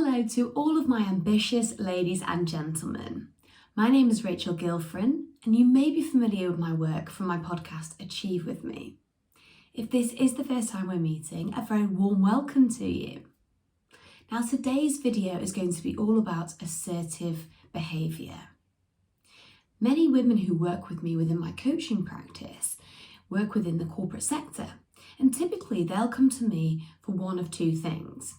Hello to all of my ambitious ladies and gentlemen. My name is Rachel Gilfrin, and you may be familiar with my work from my podcast Achieve With Me. If this is the first time we're meeting, a very warm welcome to you. Now today's video is going to be all about assertive behaviour. Many women who work with me within my coaching practice work within the corporate sector, and typically they'll come to me for one of two things.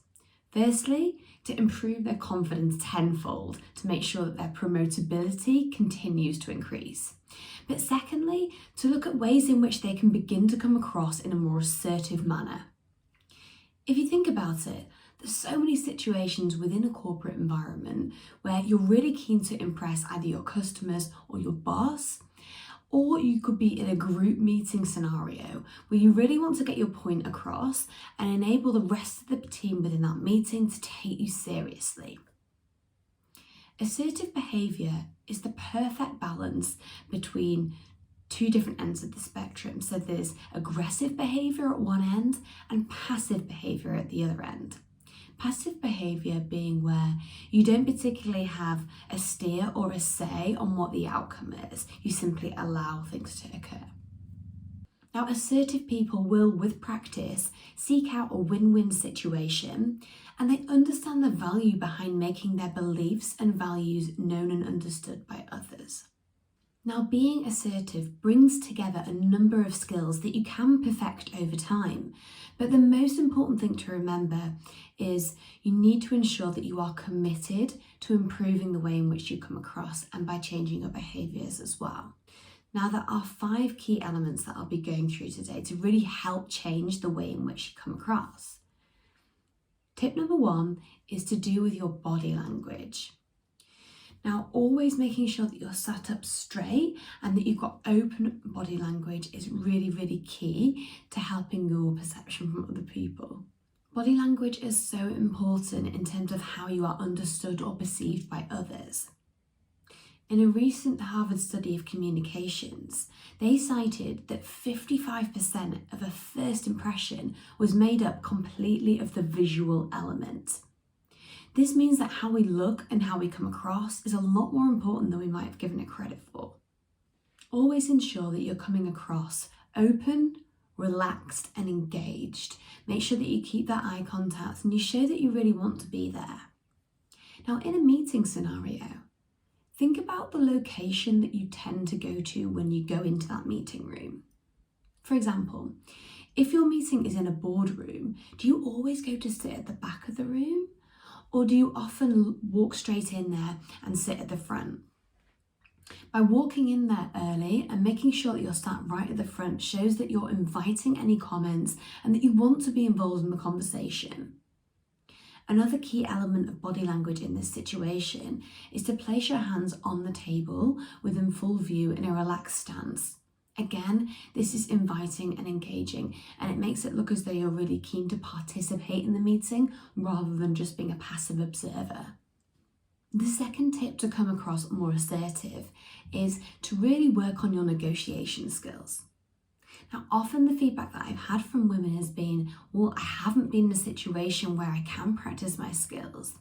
Firstly, to improve their confidence tenfold to make sure that their promotability continues to increase. But secondly, to look at ways in which they can begin to come across in a more assertive manner. If you think about it, there's so many situations within a corporate environment where you're really keen to impress either your customers or your boss, or you could be in a group meeting scenario where you really want to get your point across and enable the rest of the team within that meeting to take you seriously. Assertive behaviour is the perfect balance between two different ends of the spectrum. So there's aggressive behaviour at one end and passive behaviour at the other end. Passive behaviour being where you don't particularly have a steer or a say on what the outcome is. You simply allow things to occur. Now, assertive people will, with practice, seek out a win-win situation, and they understand the value behind making their beliefs and values known and understood by others. Now, being assertive brings together a number of skills that you can perfect over time, but the most important thing to remember is you need to ensure that you are committed to improving the way in which you come across and by changing your behaviours as well. Now, there are 5 key elements that I'll be going through today to really help change the way in which you come across. Tip number 1 is to do with your body language. Now, always making sure that you're sat up straight and that you've got open body language is really, really key to helping your perception from other people. Body language is so important in terms of how you are understood or perceived by others. In a recent Harvard study of communications, they cited that 55% of a first impression was made up completely of the visual element. This means that how we look and how we come across is a lot more important than we might have given it credit for. Always ensure that you're coming across open, relaxed and engaged. Make sure that you keep that eye contact and you show that you really want to be there. Now, in a meeting scenario, think about the location that you tend to go to when you go into that meeting room. For example, if your meeting is in a boardroom, do you always go to sit at the back of the room? Or do you often walk straight in there and sit at the front? By walking in there early and making sure that you're sat right at the front shows that you're inviting any comments and that you want to be involved in the conversation. Another key element of body language in this situation is to place your hands on the table within full view in a relaxed stance. Again, this is inviting and engaging, and it makes it look as though you're really keen to participate in the meeting rather than just being a passive observer. The second tip to come across more assertive is to really work on your negotiation skills. Now, often the feedback that I've had from women has been, well, I haven't been in a situation where I can practice my skills.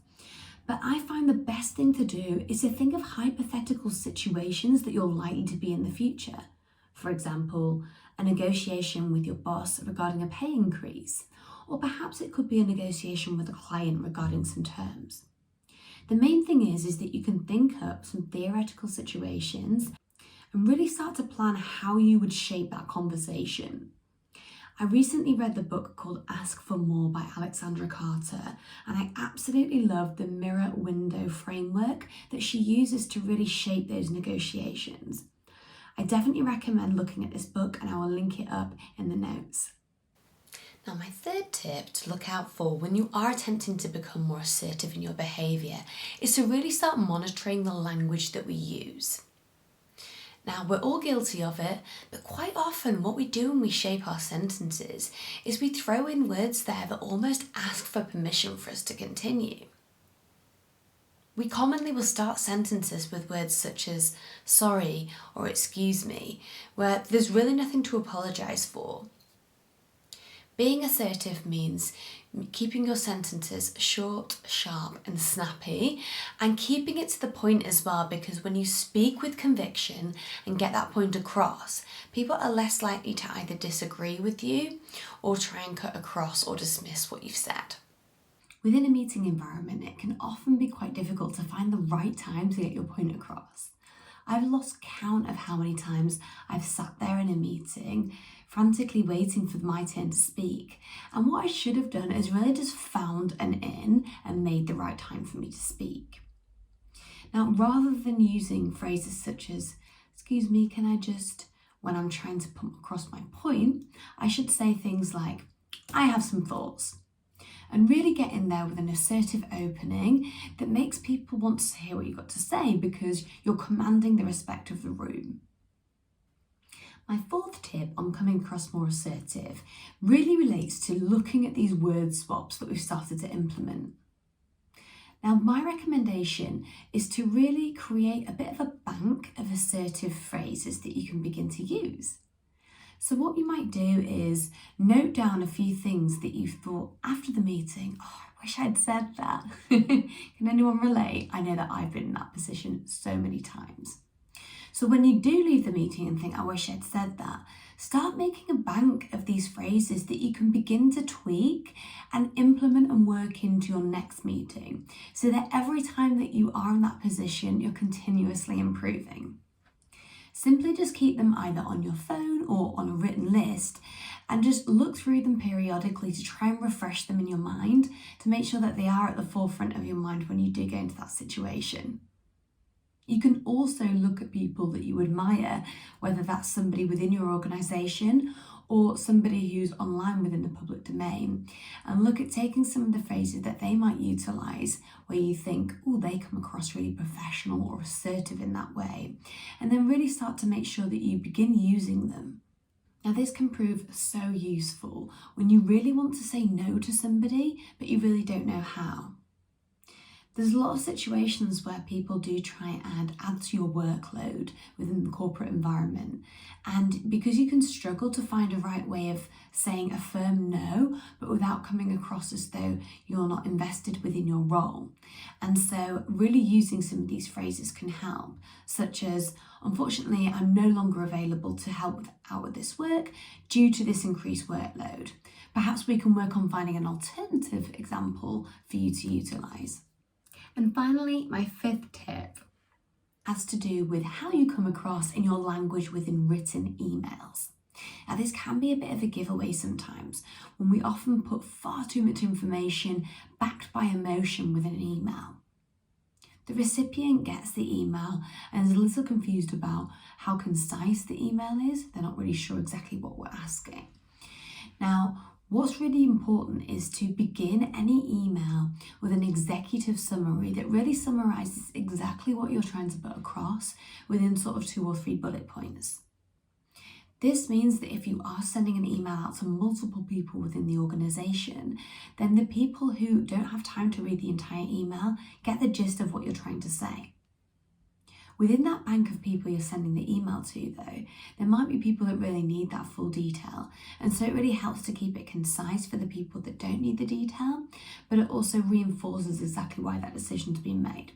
But I find the best thing to do is to think of hypothetical situations that you're likely to be in the future. For example, a negotiation with your boss regarding a pay increase, or perhaps it could be a negotiation with a client regarding some terms. The main thing is that you can think up some theoretical situations and really start to plan how you would shape that conversation. I recently read the book called Ask for More by Alexandra Carter, and I absolutely love the mirror window framework that she uses to really shape those negotiations. I definitely recommend looking at this book, and I will link it up in the notes. Now, my third tip to look out for when you are attempting to become more assertive in your behaviour is to really start monitoring the language that we use. Now, we're all guilty of it, but quite often what we do when we shape our sentences is we throw in words there that almost ask for permission for us to continue. We commonly will start sentences with words such as sorry or excuse me, where there's really nothing to apologise for. Being assertive means keeping your sentences short, sharp and snappy, and keeping it to the point as well, because when you speak with conviction and get that point across, people are less likely to either disagree with you or try and cut across or dismiss what you've said. Within a meeting environment, it can often be quite difficult to find the right time to get your point across. I've lost count of how many times I've sat there in a meeting, frantically waiting for my turn to speak. And what I should have done is really just found an in and made the right time for me to speak. Now, rather than using phrases such as, "Excuse me, can I just," when I'm trying to put across my point, I should say things like, "I have some thoughts." And really get in there with an assertive opening that makes people want to hear what you've got to say, because you're commanding the respect of the room. My fourth tip on coming across more assertive really relates to looking at these word swaps that we've started to implement. Now, my recommendation is to really create a bit of a bank of assertive phrases that you can begin to use. So what you might do is note down a few things that you've thought after the meeting. "Oh, I wish I'd said that." Can anyone relate? I know that I've been in that position so many times. So when you do leave the meeting and think, "I wish I'd said that," start making a bank of these phrases that you can begin to tweak and implement and work into your next meeting, so that every time that you are in that position, you're continuously improving. Simply just keep them either on your phone or on a written list, and just look through them periodically to try and refresh them in your mind to make sure that they are at the forefront of your mind when you do go into that situation. You can also look at people that you admire, whether that's somebody within your organisation or somebody who's online within the public domain, and look at taking some of the phrases that they might utilise where you think, "Oh, they come across really professional or assertive in that way," and then really start to make sure that you begin using them. Now, this can prove so useful when you really want to say no to somebody, but you really don't know how. There's a lot of situations where people do try and add to your workload within the corporate environment. And because you can struggle to find a right way of saying a firm no, but without coming across as though you're not invested within your role. And so really using some of these phrases can help, such as, "Unfortunately, I'm no longer available to help out with this work due to this increased workload. Perhaps we can work on finding an alternative example for you to utilise." And finally, my fifth tip has to do with how you come across in your language within written emails. Now, this can be a bit of a giveaway sometimes when we often put far too much information backed by emotion within an email. The recipient gets the email and is a little confused about how concise the email is. They're not really sure exactly what we're asking. Now, what's really important is to begin any email with an executive summary that really summarises exactly what you're trying to put across within sort of 2 or 3 bullet points. This means that if you are sending an email out to multiple people within the organisation, then the people who don't have time to read the entire email get the gist of what you're trying to say. Within that bank of people you're sending the email to, though, there might be people that really need that full detail. And so it really helps to keep it concise for the people that don't need the detail, but it also reinforces exactly why that decision's been made.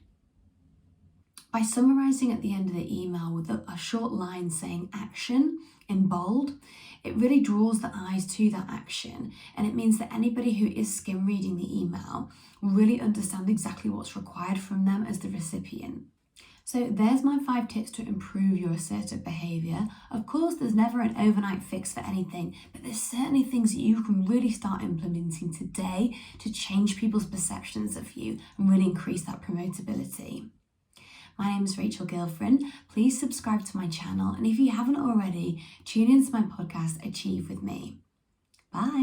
By summarising at the end of the email with a short line saying "action" in bold, it really draws the eyes to that action, and it means that anybody who is skim reading the email will really understand exactly what's required from them as the recipient. So there's my 5 tips to improve your assertive behaviour. Of course, there's never an overnight fix for anything, but there's certainly things that you can really start implementing today to change people's perceptions of you and really increase that promotability. My name is Rachel Gilfrin. Please subscribe to my channel, and if you haven't already, tune into my podcast, Achieve With Me. Bye.